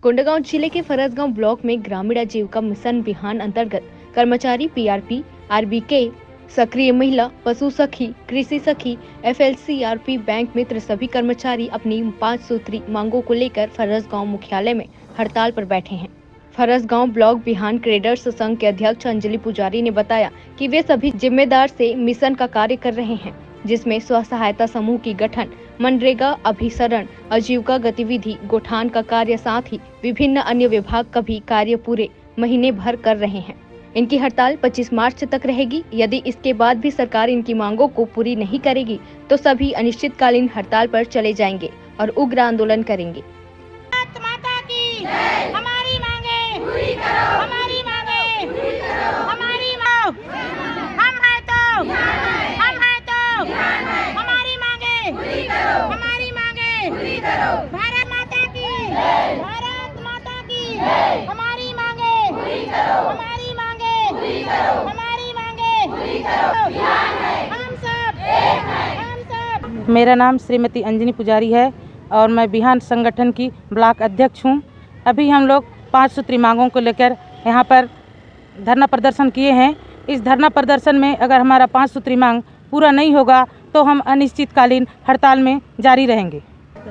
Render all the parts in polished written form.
कोंडागांव जिले के फरसगांव ब्लॉक में ग्रामीण आजीविका मिशन बिहान अंतर्गत कर्मचारी पीआरपी, आरबीके, सक्रिय महिला, पशु सखी, कृषि सखी, एफएलसीआरपी, बैंक मित्र सभी कर्मचारी अपनी 5 सूत्री मांगों को लेकर फरसगांव मुख्यालय में हड़ताल पर बैठे हैं। फरसगांव ब्लॉक बिहान ट्रेडर्स संघ के अध्यक्ष अंजलि पुजारी ने बताया कि वे सभी जिम्मेदार से मिशन का कार्य कर रहे हैं, जिसमें स्व सहायता समूह की गठन, मनरेगा अभिसरण, आजीविका गतिविधि, गोठान का कार्य, साथ ही विभिन्न अन्य विभाग का भी कार्य पूरे महीने भर कर रहे हैं। इनकी हड़ताल 25 मार्च तक रहेगी। यदि इसके बाद भी सरकार इनकी मांगों को पूरी नहीं करेगी तो सभी अनिश्चितकालीन हड़ताल पर चले जाएंगे और उग्र आंदोलन करेंगे। माता की हमारी मांगे पूरी करो, हमारी मांगे पूरी करो, हमारी मांग हम है तो हमारी मांगे पूरी करो, हमारी मांगे पूरी करो। भारत माता की हमारी मांगे पूरी करो, हमारी मांगे पूरी करो, हमारी मांगे पूरी करो। हम सब एक हैं, हम सब। मेरा नाम श्रीमती अंजलि पुजारी है और मैं बिहान संगठन की ब्लॉक अध्यक्ष हूँ। अभी हम लोग 5 सूत्री मांगों को लेकर यहाँ पर धरना प्रदर्शन किए हैं। इस धरना प्रदर्शन में अगर हमारा 5 सूत्री मांग पूरा नहीं होगा तो हम अनिश्चितकालीन हड़ताल में जारी रहेंगे।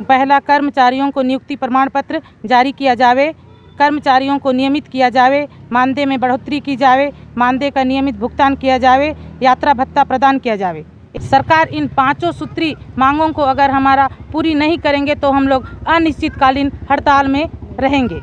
पहला, कर्मचारियों को नियुक्ति प्रमाण पत्र जारी किया जावे, कर्मचारियों को नियमित किया जावे, मानदेय में बढ़ोतरी की जावे, मानदेय का नियमित भुगतान किया जावे, यात्रा भत्ता प्रदान किया जावे। सरकार इन 5 सूत्री मांगों को अगर हमारा पूरी नहीं करेंगे तो हम लोग अनिश्चितकालीन हड़ताल में रहेंगे।